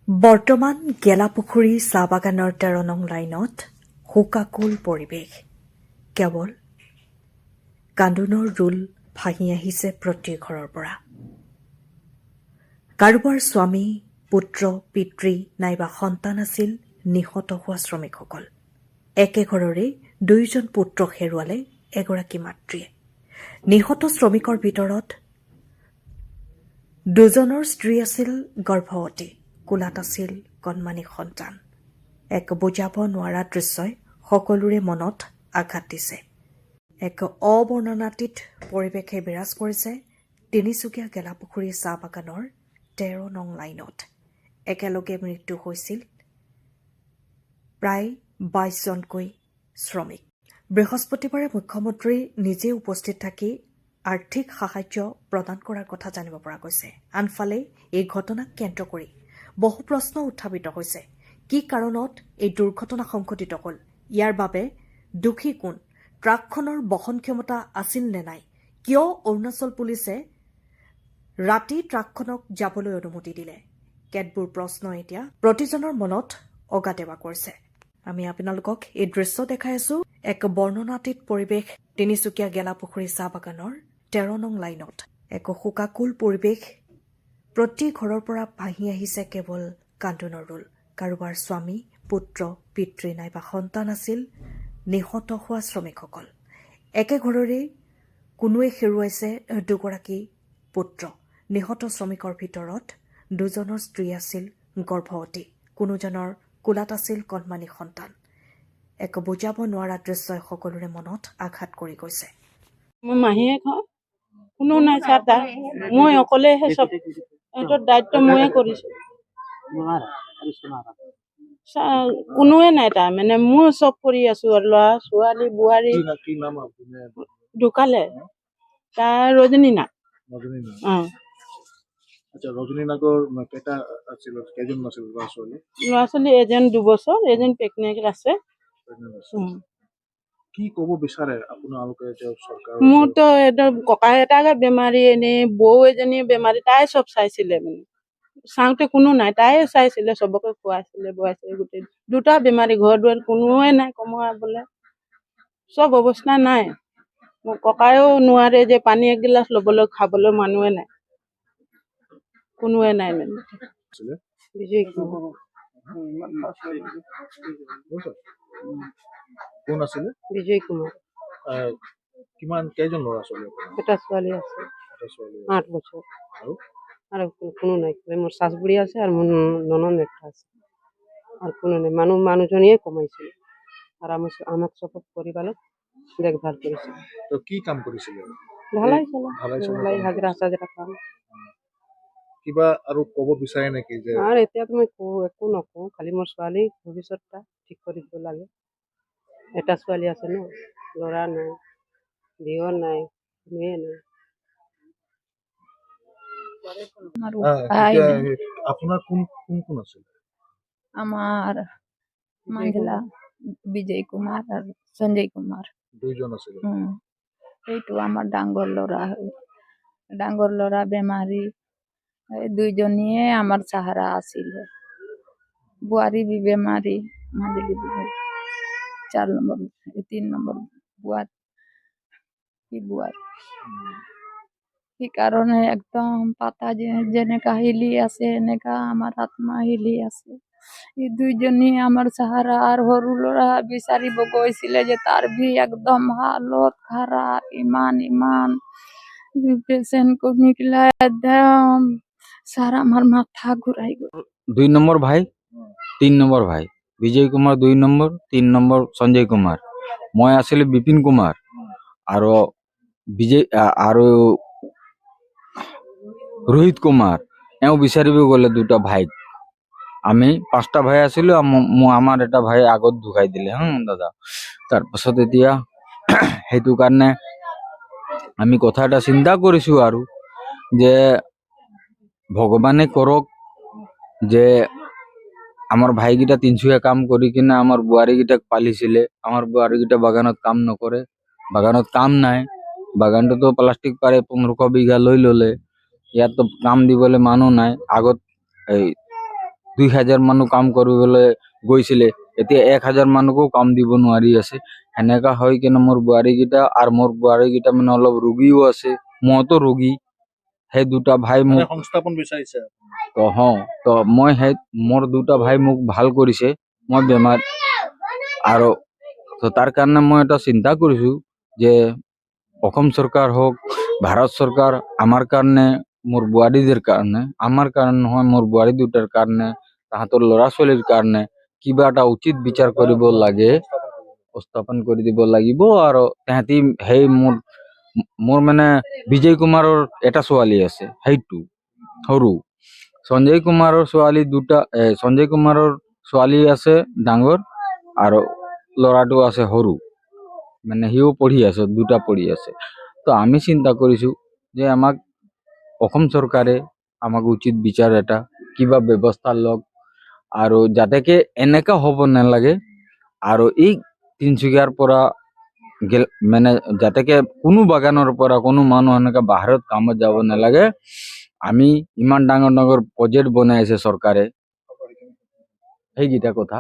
বৰ্তমান গেলাপুখুৰী চাহ বাগানৰ ১৩ নং লাইনত শোকাকুল পৰিৱেশ। কেৱল কান্দোনৰ ৰোল ভাহি আহিছে প্ৰতি ঘৰৰ পৰা। কাৰোবাৰ স্বামী, পুত্ৰ, পিতৃ নাইবা সন্তান আছিল নিহত হোৱা শ্ৰমিকসকল। একে ঘৰৰে ২জন পুত্ৰক হেৰুৱালে এগৰাকী মাতৃয়ে। নিহত শ্ৰমিকৰ ভিতৰত ২জনৰ স্ত্ৰী আছিল গৰ্ভৱতী, কোলাত আছিল কণমানি সন্তান। এক বুজাব নোৱাৰা দৃশ্যই সকলোৰে মনত আঘাত দিছে। এক অবৰ্ণনাতীত পৰিৱেশে বিৰাজ কৰিছে তিনিচুকীয়া গেলাপুখুৰী চাহ বাগানৰ ১৩ নং লাইনত। একেলগে মৃত্যু হৈছিল প্ৰায় ২২জনকৈ শ্ৰমিক। বৃহস্পতিবাৰে মুখ্যমন্ত্ৰী নিজে উপস্থিত থাকি আৰ্থিক সাহায্য প্ৰদান কৰাৰ কথা জানিব পৰা গৈছে। আনফালে এই ঘটনাক কেন্দ্ৰ কৰি বহু প্ৰশ্ন উত্থাপিত হৈছে। কি কাৰণত এই দুৰ্ঘটনা সংঘটিত হ'ল? ইয়াৰ বাবে দোষী কোন? ট্ৰাকখনৰ বহন ক্ষমতা আছিল নে নাই? কিয় অৰুণাচল পুলিচে ৰাতি ট্ৰাকখনক যাবলৈ অনুমতি দিলে? কেতবোৰ প্ৰশ্ন এতিয়া প্ৰতিজনৰ মনত অগাদেৱা কৰিছে। আমি আপোনালোকক এই দৃশ্য দেখাই আছো। এক বৰ্ণনাতীত পৰিৱেশ তিনিচুকীয়া গেলাপুখুৰী চাহ বাগানৰ ১৩ নং লাইনত। এক শোকাকুল পৰিৱেশ। প্ৰতি ঘৰৰ পৰা ভাহি আহিছে কেৱল কান্দোনৰ ৰোল। কাৰোবাৰ স্বামী, পুত্ৰ, পিতৃ নাইবা সন্তান আছিল নিহত হোৱা শ্ৰমিকসকল। একে ঘৰৰে কোনোৱে হেৰুৱাইছে দুগৰাকী পুত্ৰ। নিহত শ্ৰমিকৰ ভিতৰত ২জনৰ স্ত্ৰী আছিল গৰ্ভৱতী, কোনোজনৰ কোলাত আছিল কণমানি সন্তান। এক বুজাব নোৱাৰা দৃশ্যই সকলোৰে মনত আঘাত কৰি গৈছে। মই মাহীয়েক হয়, কোনো নাই ছাৰ তাৰ। মই অকলেহে চব, এইটোৰ দায়িত্ব ময়ে কৰিছোঁ। কোনোৱে নাই তাৰ, মানে মই চব কৰি আছোঁ আৰু ল'ৰা ছোৱালী বোৱাৰী ঢুকালে। তাৰ ৰজনী নাথ। ল'ৰা ছোৱালী এজন ২ বছৰ, এজন প্ৰেগনেণ্ট আছে। কি ক'ব বিচাৰে আপোনালোকে এতিয়া চৰকাৰ? মোৰতো ককা এটাকে বেমাৰী, এনেই বৌ এজনী বেমাৰী, তাই চব চাইছিলে। মানে চাওঁতে কোনো নাই, তাই চাইছিলে, চবকে খুৱাইছিলে বোৱাইছিলে। গোটেই 2টা বেমাৰী, ঘৰ দুৱাৰ কোনোৱে নাই কমাবলৈ, চব অৱস্থা নাই। মোৰ ককায়েও নোৱাৰে যে পানী এগিলাচ ল'বলৈ, খাবলৈ মানুহে নাই, কোনোৱে নাই। মানে বিজয় কুমাৰ। কোন আছিলে? বিজয় কুমাৰ। কেইজন ল'ৰা ছোৱালী? এটা ছোৱালী আছে, এটা ছোৱালী 8 বছৰ। আৰু কোনো নাই। মোৰ শাশ বুঢ়ী আছে আৰু মোৰ ননদ একটা আছে, আৰ কোনো নাই। মানুহজনীয়ে কমাইছিল আৰ আমাক সব পৰিবাৰত দেখভাল কৰিছিল। তো কি কাম কৰিছিলে? ঢালাই হাজিৰা চাজিৰা কাম। কিবা আৰু ক'ব বিচাৰে নেকি? যে আৰ এতিয়াতো মই একো নকওঁ, খালি মোৰ ছোৱালী ভৱিষ্যতটা ঠিক কৰি দিব লাগে। এটা ছোৱালী আছে ন, ল'ৰা নাই, বিয়া নাই, কোনোৱে নাই। আপোনাৰ কোন কোন আছিল? আমাৰ মাঞ্জলা, বিজয় কুমাৰ আৰ সঞ্জয় কুমাৰ। 2জন আছিল। এইটো আমাৰ ডাঙৰ ল'ৰা বেমাৰী। এই 2জনীয়ে আমাৰ সাহাৰা আছিল। বুয়াৰি বি বেমাৰি, মাজলি বি 4 নম্বৰ 3 নম্বৰ বুয়াৰি। সেইকাৰণে একদম পাতা যেনেকা হিলি আছে, এনেকা আমাৰ আত্মা হিলি আছে। এই 2জনী আমাৰ সাহাৰা। আৰ সৰু ল'ৰা বিচাৰিব গৈছিলে যে তাৰ ভি একদম হালত খারাপ, ইমান পেশেন্ট को निकला एकदम सारा আমার মাথা ঘুরাই গেল। 2 নম্বর ভাই, 3 নম্বর ভাই। বিজয় কুমার 2 নম্বৰ, 3 নম্বৰ সঞ্জয় কুমাৰ। মই আছিলোঁ বিপিন কুমাৰ আৰু আৰু ৰোহিত কুমাৰ। এওঁ বিচাৰিব গ'লে 2টা ভাইক। আমি 5টা ভাই আছিলোঁ। আমাৰ এটা ভাই আগত ঢুকাই দিলে দাদা। তাৰপাছত এতিয়া সেইটো কাৰণে আমি কথা এটা চিন্তা কৰিছোঁ আৰু যে ভগৱানে কৰক যে আমাৰ ভাইকেইটা তিনচুকীয়া কাম কৰি কিনে আমাৰ বোৱাৰীকেইটাক পালিছিলে। আমাৰ বোৱাৰীকেইটা বাগানত কাম নকৰে, বাগানত কাম নাই। বাগানটোতো প্লাষ্টিক পাৰে 1500 বিঘা লৈ ল'লে, ইয়াততো কাম দিবলৈ মানুহ নাই। আগত এই 2000 মানুহ কাম কৰিবলৈ গৈছিলে, এতিয়া 1000 মানুহকো কাম দিব নোৱাৰি আছে। সেনেকা হৈ কিনে মোৰ বোৱাৰীকেইটা মানে অলপ ৰোগীও আছে, মইতো ৰোগী। সেই দুটা ভাই মানে মোক সংস্থাপন বিচাৰিছে। তো মই মোৰ দুটা ভাই মোক ভাল কৰিছে, মই বেমাৰ আৰু তো তাৰ কাৰণে মই এটা চিন্তা কৰিছো যে অসম চৰকাৰ হওক, ভাৰত চৰকাৰ আমাৰ কাৰণে, মোৰ বোৱাৰীদেৰ কাৰণে, আমাৰ কাৰণে নহয়, মোৰ বোৱাৰী দুটাৰ কাৰণে, তাহাঁতৰ ল'ৰা ছোৱালীৰ কাৰণে কিবা এটা উচিত বিচাৰ কৰিব লাগে, উপস্থাপন কৰি দিব লাগিব। আৰু তাহাঁতি সেই মোৰ মানে বিজয় কুমাৰৰ এটা ছোৱালী আছে, সেইটো সৰু। সঞ্জয় কুমাৰৰ ছোৱালী দুটা, সঞ্জয় কুমাৰৰ ছোৱালী আছে ডাঙৰ, আৰু ল'ৰাটো আছে সৰু, মানে সিও পঢ়ি আছে, দুটা পঢ়ি আছে। তো আমি চিন্তা কৰিছো যে আমাক অসম চৰকাৰে আমাক উচিত বিচাৰ এটা কিবা ব্যৱস্থা লওক, আৰু যাতেকে এনেকা হ'ব নালাগে। আৰু এই তিনচুকীয়াৰ পৰা মানে যাতেকে কোনো বাগানৰ পৰা কোনো মানুহ এনেকা বাহিৰত কামত যাব নালাগে। আমি ইমান ডাঙৰ ডাঙৰ প্ৰজেক্ট বনাই আছে চৰকাৰে, সেইকেইটা কথা।